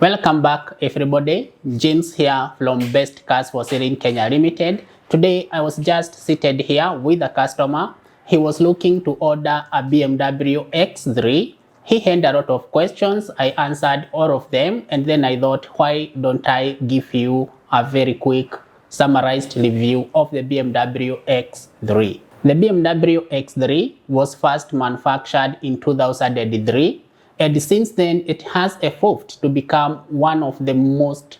Welcome back everybody, James here from Best Cars for Sale in Kenya Limited. Today I was just seated here with a customer. He was looking to order a BMW X3. He had a lot of questions. I answered all of them, and then I thought, why don't I give you a very quick summarized review of the BMW X3. The BMW X3 was first manufactured in 2003. And since then, it has evolved to become one of the most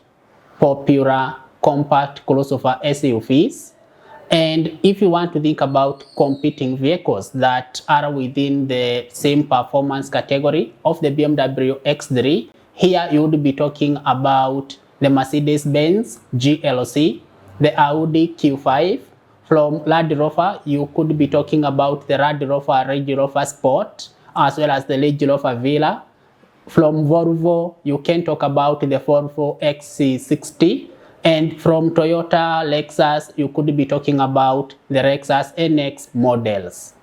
popular compact crossover SUVs. And if you want to think about competing vehicles that are within the same performance category of the BMW X3, here you would be talking about the Mercedes-Benz GLC, the Audi Q5. From Land Rover, you could be talking about the Land Rover Range Rover Sport, as well as the Range Rover Villa. From Volvo, you can talk about the Volvo XC60. And from Toyota, Lexus, you could be talking about the Lexus NX models.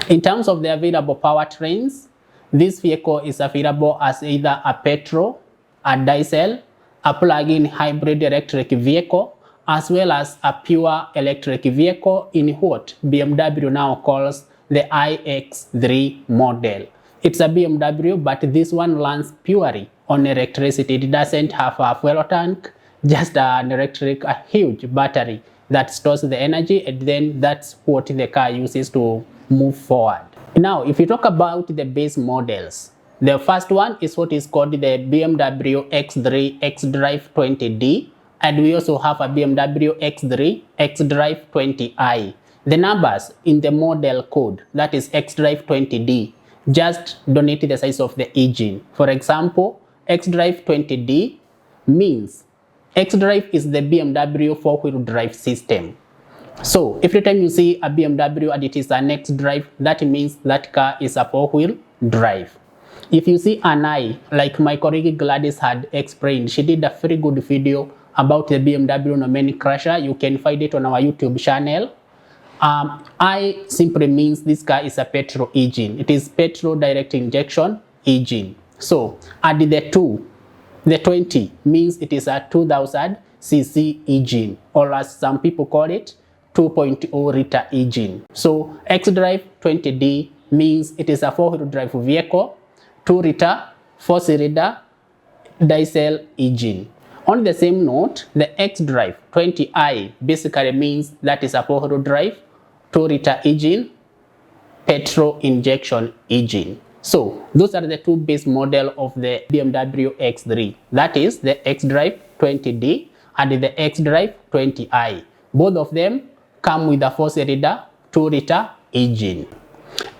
In terms of the available powertrains, this vehicle is available as either a petrol, a diesel, a plug-in hybrid electric vehicle, as well as a pure electric vehicle in what BMW now calls the iX3 model. It's a BMW, but this one runs purely on electricity. It doesn't have a fuel tank, just a huge battery that stores the energy, and then that's what the car uses to move forward. Now, if you talk about the base models, the first one is what is called the BMW X3 xDrive 20D, and we also have a BMW X3 xDrive 20i. The numbers in the model code, that is xDrive 20D, just donate the size of the engine. For example, xDrive 20D means xDrive is the BMW four-wheel drive system. So every time you see a BMW and it is an xDrive, that means that car is a four-wheel drive. If you see an I, like my colleague Gladys had explained, she did a very good video about the BMW nomenclature. You can find it on our YouTube channel. I simply means this car is a petrol engine. It is petrol direct injection engine. So add the 2, the 20 means it is a 2000cc engine, or as some people call it, 2.0 liter engine. So xDrive 20D means it is a four-wheel drive vehicle, 2 liter, 4-cylinder diesel engine. On the same note, the xDrive 20i basically means that is a four-wheel drive, 2-liter engine, petrol injection engine. So those are the two base models of the BMW X3. That is the xDrive 20D and the xDrive 20i. Both of them come with a 4-cylinder, 2-liter engine.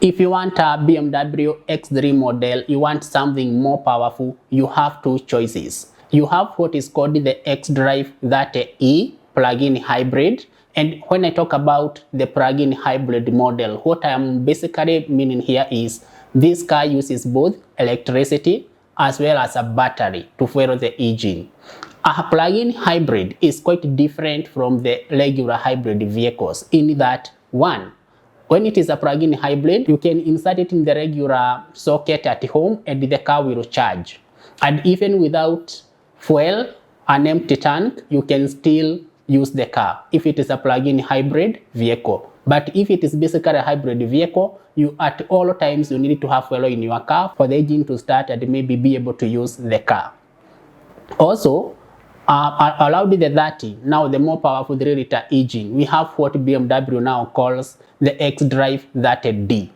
If you want a BMW X3 model, you want something more powerful, you have two choices. You have what is called the xDrive 30e plug-in hybrid. And when I talk about the plug-in hybrid model, what I am basically meaning here is this car uses both electricity as well as a battery to fuel the engine. A plug-in hybrid is quite different from the regular hybrid vehicles in that, one, when it is a plug-in hybrid, you can insert it in the regular socket at home and the car will charge. And even without fuel, an empty tank, you can still use the car if it is a plug-in hybrid vehicle. But if it is basically a hybrid vehicle, you at all times you need to have fuel in your car for the engine to start and maybe be able to use the car. Also, allowed the 30, now the more powerful 3-liter engine, we have what BMW now calls the xDrive 30D.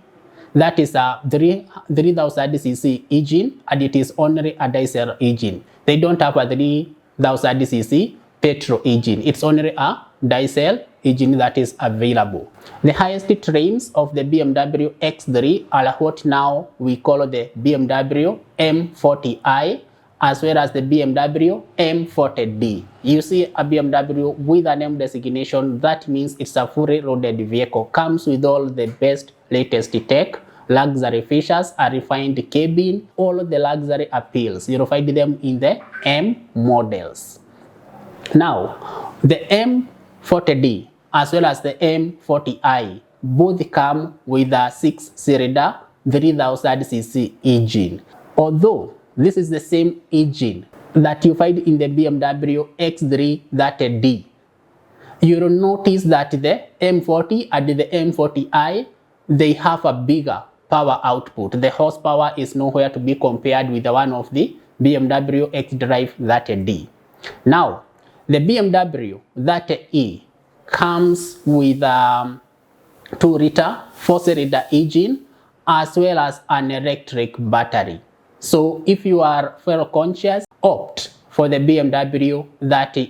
That is a 3000cc engine, and it is only a diesel engine. They don't have a 3000cc petrol engine. It's only a diesel engine that is available. The highest trims of the BMW X3 are what now we call the BMW M40i, as well as the BMW M40D. You see a BMW with an M designation, that means it's a fully loaded vehicle. Comes with all the best latest tech, luxury features, a refined cabin, all the luxury appeals. You'll find them in the M models. Now, the M40D as well as the M40i both come with a 6-cylinder 3000cc engine. Although this is the same engine, that you find in the BMW X3 D. You'll notice that the M40 and the M40i, they have a bigger power output. The horsepower is nowhere to be compared with the one of the BMW X-Drive D. Now, the BMW E comes with 2-liter 4-cylinder engine as well as an electric battery. So if you are fuel conscious, opt for the BMW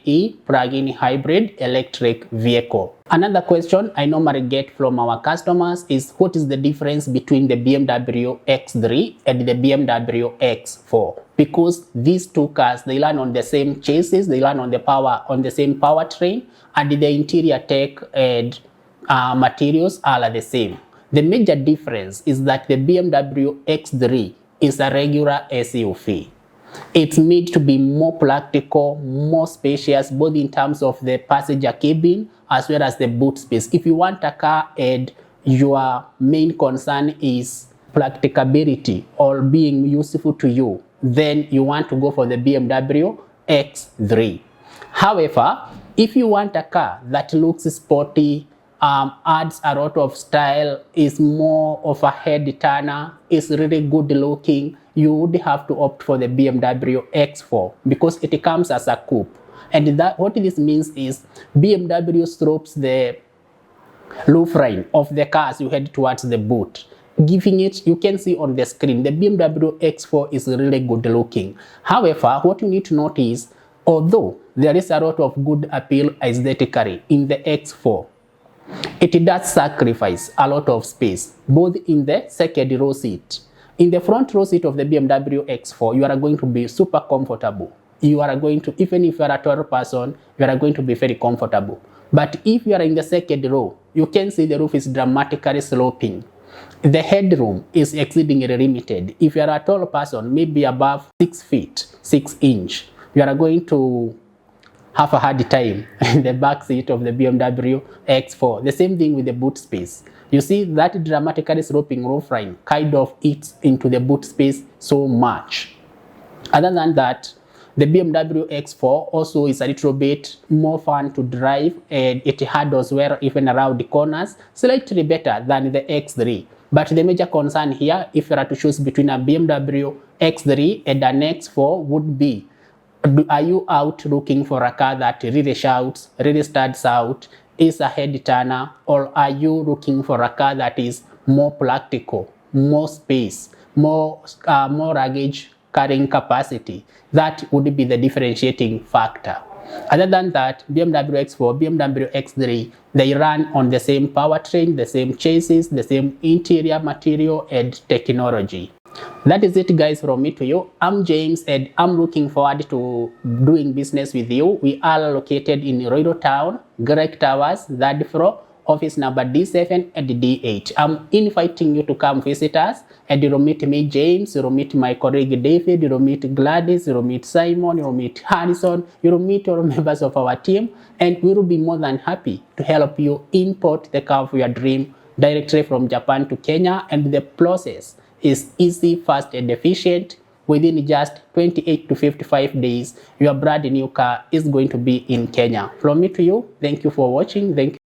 E plug-in hybrid electric vehicle. Another question I normally get from our customers is what is the difference between the BMW X3 and the BMW X4? Because these two cars, they run on the same chassis, they run on the same powertrain, and the interior tech and materials are the same. The major difference is that the BMW X3 is a regular SUV. It's made to be more practical, more spacious, both in terms of the passenger cabin as well as the boot space. If you want a car and your main concern is practicability or being useful to you, then you want to go for the BMW X3. However, if you want a car that looks sporty, adds a lot of style, is more of a head turner, is really good looking, you would have to opt for the BMW X4 because it comes as a coupe. And that what this means is BMW slopes the roof line of the car as you head towards the boot, giving it, you can see on the screen, the BMW X4 is really good looking. However, what you need to notice, although there is a lot of good appeal aesthetically in the X4, it does sacrifice a lot of space, both in the second row seat. In the front row seat of the BMW X4, you are going to be super comfortable. You are going to, even if you are a tall person, you are going to be very comfortable. But if you are in the second row, you can see the roof is dramatically sloping. The headroom is exceedingly limited. If you are a tall person, maybe above 6 feet, 6 inch, you are going to have a hard time in the back seat of the BMW X4. The same thing with the boot space. You see that dramatically sloping roof line kind of eats into the boot space so much. Other than that, the BMW X4 also is a little bit more fun to drive and it handles well even around the corners, slightly better than the X3. But the major concern here, if you are to choose between a BMW X3 and an X4, would be, are you out looking for a car that really shouts, really stands out, is a head turner, or are you looking for a car that is more practical, more space, more luggage carrying capacity? That would be the differentiating factor. Other than that, BMW X4, BMW X3, they run on the same powertrain, the same chassis, the same interior material and technology. That is it, guys, from me to you. I'm James and I'm looking forward to doing business with you. We are located in Ruiru town, Greek Towers, 3rd floor, office number D7 and D8. I'm inviting you to come visit us and you'll meet me, James, you'll meet my colleague David, you'll meet Gladys, you'll meet Simon, you'll meet Harrison, you'll meet all members of our team, and we will be more than happy to help you import the car of your dream directly from Japan to Kenya, and the process is easy, fast and efficient. Within just 28 to 55 days, your brand new car is going to be in Kenya. From me to you, thank you for watching. Thank you.